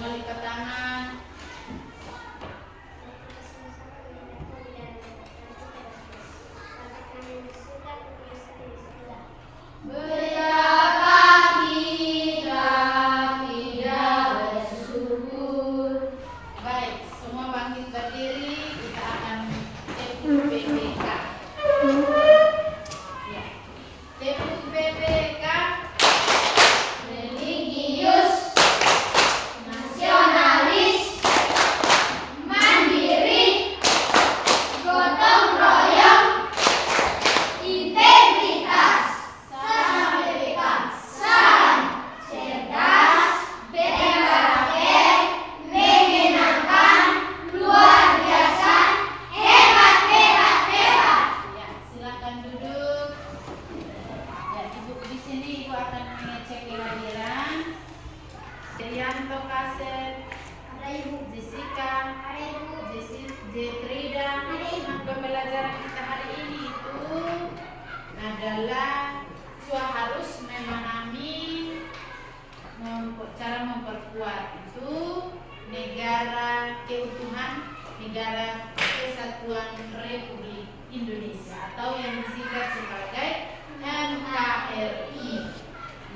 Semua lipat tangan. Betapa kita tidak bersyukur. Baik, semua bangkit berdiri. Kita akan TPPK. Ya. TPPK religius, nasionalis, mandiri, gotong royong, integritas, saran, cerdas, berkarakter, menyenangkan, luar biasa, hebat. Ya, silakan duduk. Ya, ibu di sini ibu akan mengecek kehadiran. Trianto Kaset, ada ibu. Jessica, ada ibu. Jetrida. Nah, pembelajaran kita hari ini itu adalah harus memahami cara memperkuat itu negara keutuhan, negara kesatuan Republik Indonesia atau yang disingkat sebagai NKRI.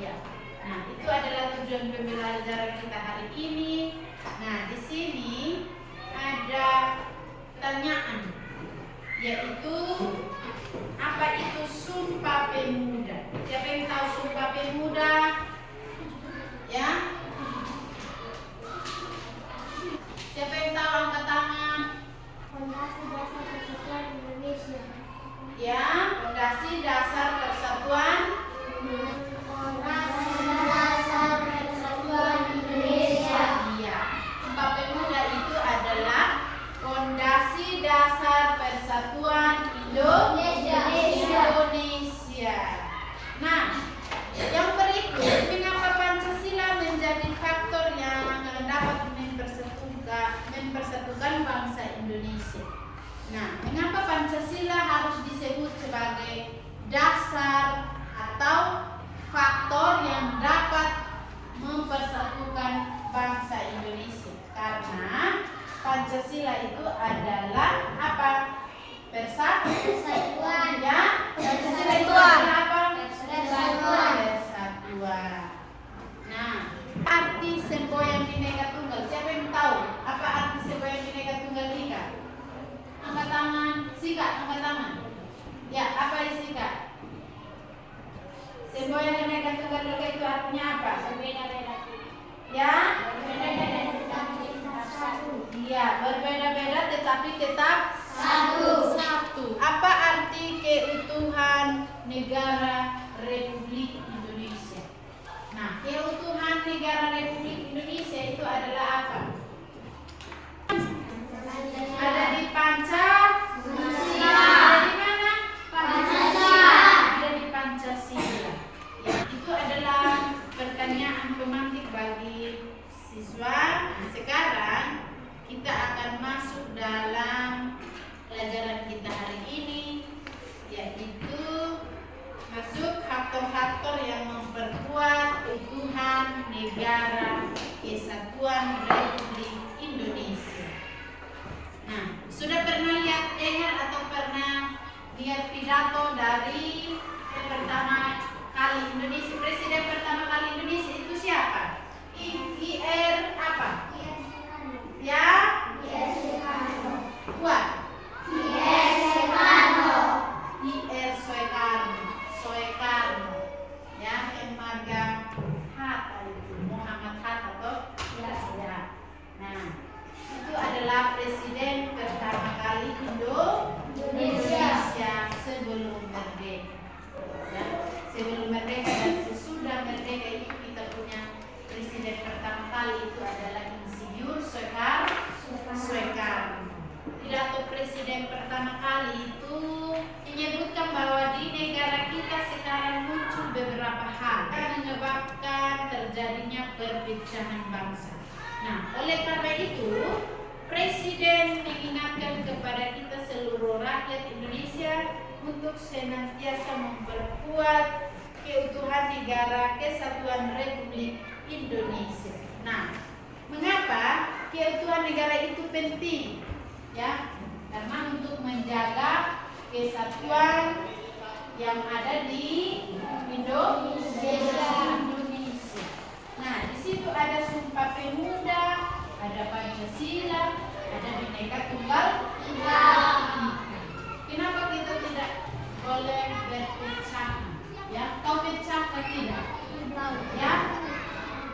Ya. Nah, itu adalah tujuan pembelajaran kita hari ini. Nah, di sini ada pertanyaan, yaitu apa itu Sumpah Pemuda? Siapa yang tahu Sumpah Pemuda? Ya? Siapa yang tahu, angkat tangan? Fondasi Dasar Persatuan Indonesia. Ya, Fondasi Dasar Persatuan. Fondasi Dasar Persatuan Indonesia. Iya. Sumpah Pemuda itu adalah Fondasi Dasar Persatuan Indonesia. Nah, yang berikut, mengapa Pancasila menjadi faktor yang dapat mempersatukan bangsa Indonesia? Nah, mengapa Pancasila harus disebut sebagai dasar atau faktor yang dapat mempersatukan bangsa Indonesia? Karena Pancasila itu adalah apa? Persatuan, ya. Pancasila itu adalah apa? Persatuan. Nah, arti semboyan Bhinneka Tunggal. Siapa yang tahu apa arti semboyan Bhinneka Tunggal Ika? Angkat tangan. Sika, angkat tangan. Ya, apa Sika? Semboyan Bhinneka Tunggal Ika itu artinya apa? Berbeda-beda. Ya? Berbeda-beda tetapi tetap satu. Iya, berbeda-beda tetapi tetap satu. Apa arti keutuhan negara Republik Indonesia? Nah, keutuhan negara Republik Indonesia itu adalah apa? Ada di Pancasila. Ada di mana? Pancasila. Ada di Pancasila. Ya, itu adalah pertanyaan pemantik bagi siswa. Nah, sekarang kita akan masuk dalam pelajaran kita hari ini, yaitu masuk faktor-faktor yang memperkuat keutuhan negara kesatuan Republik Indonesia. Nah, sudah pernah dengar atau pernah lihat pidato dari pertama kali Indonesia, presiden pertama kali Indonesia itu siapa? IR apa? Ya? IR Soekarno. Buat? IR Soekarno. IR Soekarno. Ya, yang memegang Hatta itu, Muhammad Hatta toh? Ya. Nah, itu adalah presiden pertama kali Indonesia sebelum merdeka. Ya, sebelum merdeka dan sesudah merdeka itu kita punya presiden pertama kali itu adalah Insinyur Soekarno. Pidato presiden pertama kali itu menyebutkan bahwa di negara kita sekarang muncul beberapa hal yang menyebabkan terjadinya perpecahan bangsa. Nah, oleh karena itu, presiden mengingatkan kepada kita seluruh rakyat Indonesia untuk senantiasa memperkuat keutuhan negara kesatuan Republik Indonesia. Nah, mengapa keutuhan negara itu penting, ya, karena untuk menjaga kesatuan yang ada di Indonesia. Nah, di situ ada Sumpah Pemuda, ada Pancasila, ada Bhinneka Tunggal Ika. Kenapa kita tidak boleh berpecah? Ya, kau pecah atau tidak? Ya,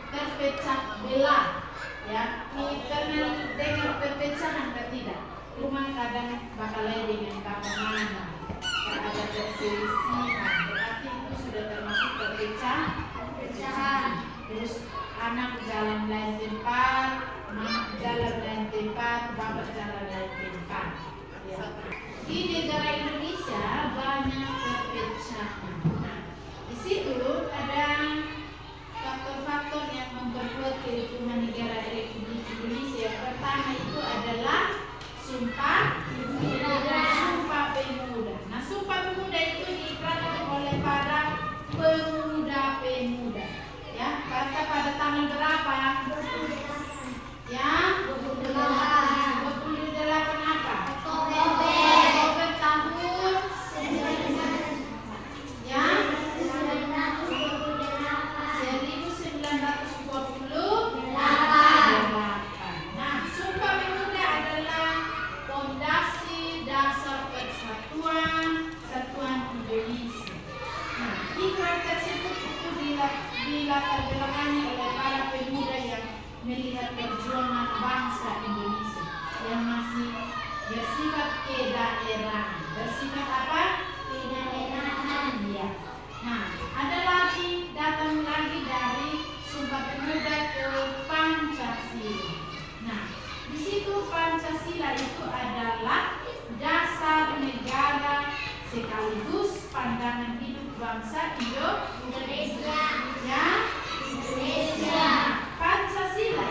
terpecah belah. Ya, karena dengan perpecahan atau tidak? Rumah kadang bakal dengan mana? Ada perselisihan, berarti itu sudah termasuk perpecahan. Terus anak jalan lain tempat, mama jalan lain tempat, bapak jalan lain tempat. Ya. Di negara Indonesia banyak perpecahan. Nah, di situ ada faktor-faktor yang memperkuat keutuhan negara Republik Indonesia. Yang pertama itu adalah Sumpah Pemuda. Nah, Sumpah Pemuda itu diikrarkan oleh para pemuda-pemuda. Ya, pada tanggal berapa? Ya, 28 apa? Oktober tahun ya 1928. Nah, Sumpah Pemuda adalah fondasi dasar persatuan Indonesia. Nah, ikrar tersebut itu dilatar belakangi oleh para pemuda yang melihat perjuangan bangsa Indonesia yang masih bersifat kedaerahan. Bersifat apa? Kedaerahan. Ya. Nah, datang lagi dari Sumpah Pemuda ke Pancasila. Nah, di situ Pancasila itu adalah dasar negara sekaligus pandangan hidup bangsa Indonesia. Ya, Indonesia. Pancasila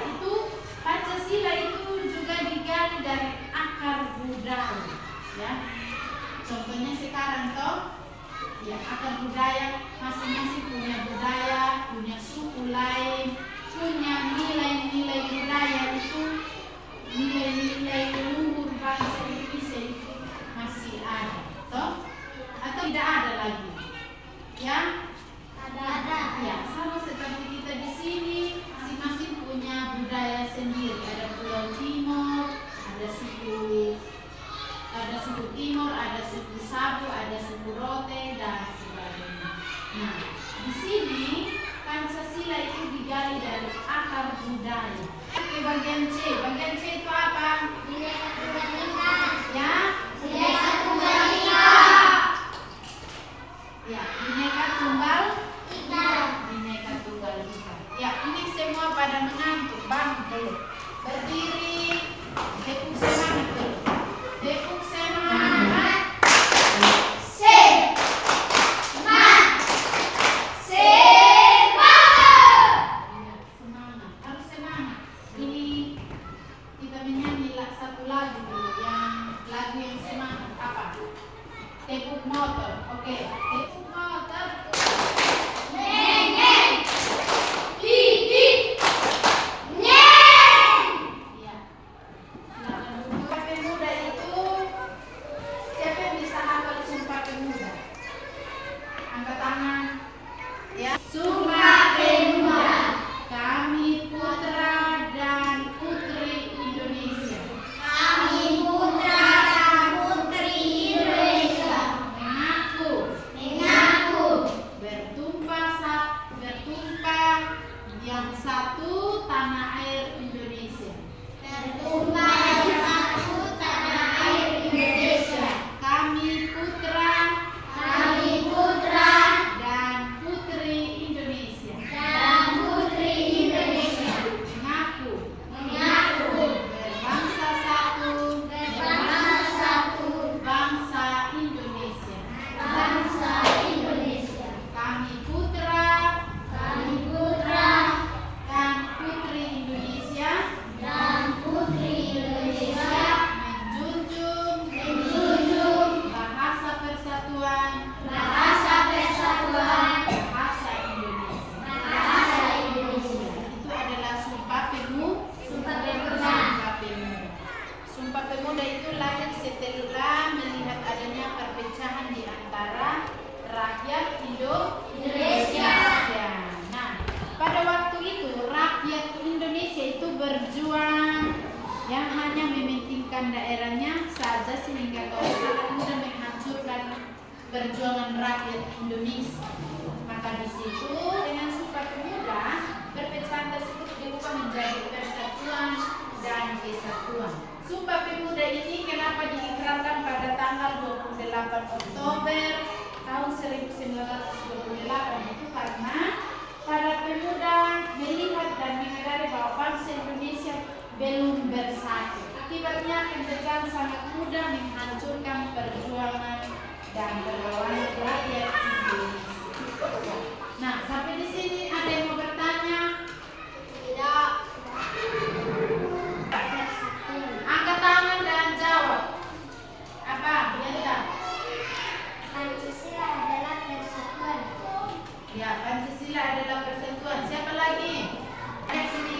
itu juga digali dari akar budaya. Ya, contohnya sekarang toh, ya akar budaya masing-masing punya budaya, punya suku lain, punya nilai-nilai budaya itu, nilai-nilai luhur bangsa Indonesia itu masih ada, toh? Atau tidak ada lagi? Ya, ada. Ya, sama seperti kita di sini, masing-masing punya budaya sendiri. Ada Pulau Timur, ada suku Timur, ada suku Sabu, ada suku Rote dan sebagainya. Nah, di sini Pancasila itu digali dari akar budaya. Oke, bagian C. Bagian C itu apa? Bhinneka Tunggal Ika. Ya, Bhinneka Tunggal Ika. Ya, Bhinneka Tunggal Ika. Bhinneka Tunggal Ika. Ya, ini semua pada mengantuk. Bangun dulu. Berdiri. Tepuk semangat dulu. Tepuk semangat. Tepuk motor, oke. Tepuk motor. Neng, didit, nyeng. Ya, menjadikan daerahnya saja sehingga kau sangat mudah menghancurkan perjuangan rakyat Indonesia. Maka di situ dengan Sumpah Pemuda, perpecahan tersebut diubah menjadi persatuan dan kesatuan. Sumpah Pemuda ini kenapa diikrarkan pada tanggal 28 Oktober tahun 1928 itu karena para pemuda melihat dan menyadari bahwa bangsa Indonesia belum bersatu. Akibatnya penjajahan sangat mudah menghancurkan perjuangan dan perlawanan rakyat Indonesia. Nah, sampai di sini ada yang mau bertanya? Tidak. Angkat tangan dan jawab. Apa? Bianca? Pancasila adalah persatuan. Ya, Pancasila adalah persatuan. Siapa lagi? Ayo sini.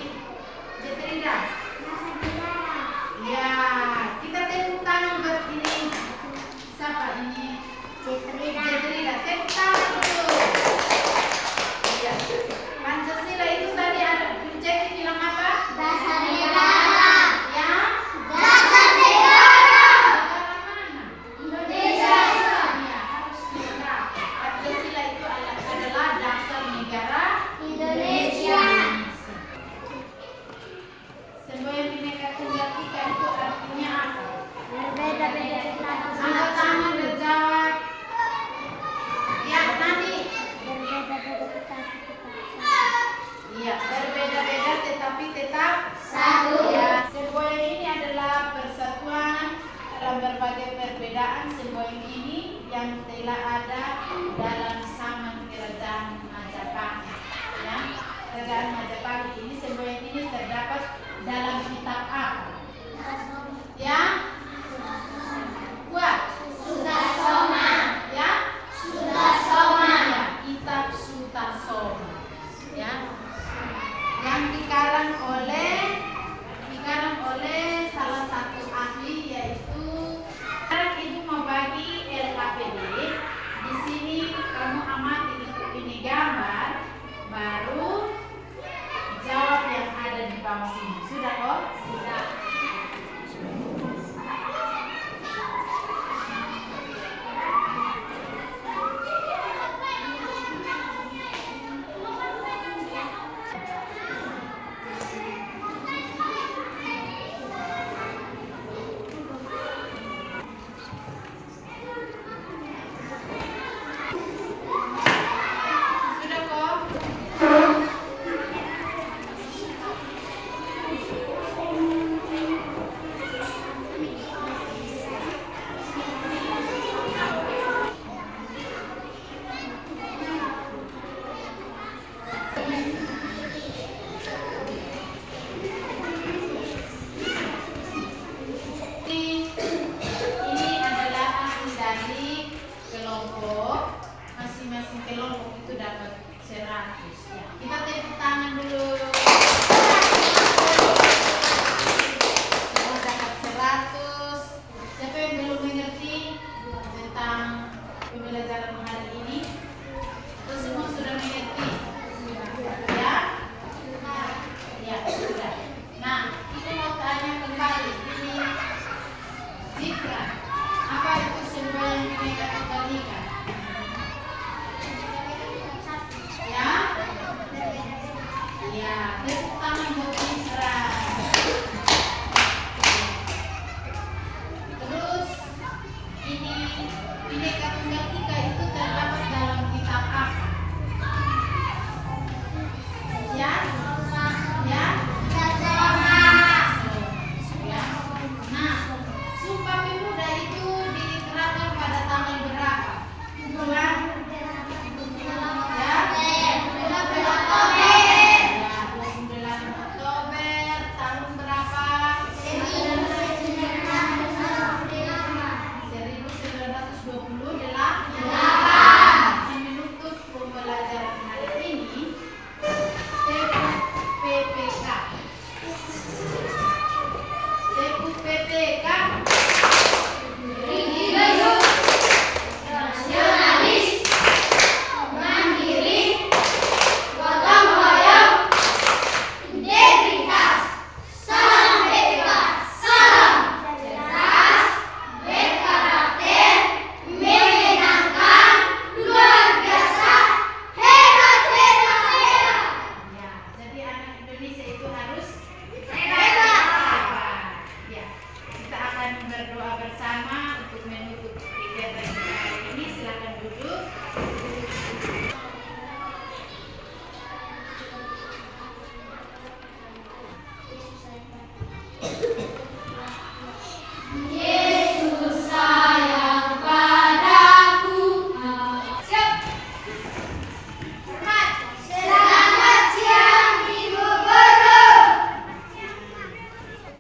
Jetrida. Masa dilarang. Ya, kita tepuk tangan buat ini. Siapa ini? Jetrida. Jetrida. Tepuk tangan dulu. Ya. Pancasila itu tadi ada Jeki bilang apa? Dasar negara. Ya. Dasar negara. Negara mana? Indonesia. Ya, harus negara. Pancasila itu adalah dasar negara Indonesia. Semboyan Bhinneka Tunggal Ika itu artinya apa? Berbeda-beda tetapi Angkat tangan dan jawab. Ya, tadi. berbeda-beda tetapi Iya, berbeda-beda tetapi tetap satu. Ya, semboyan ini adalah persatuan dalam berbagai perbedaan. Semboyan ini yang telah ada dalam zaman kerajaan Majapahit. Ya, kerajaan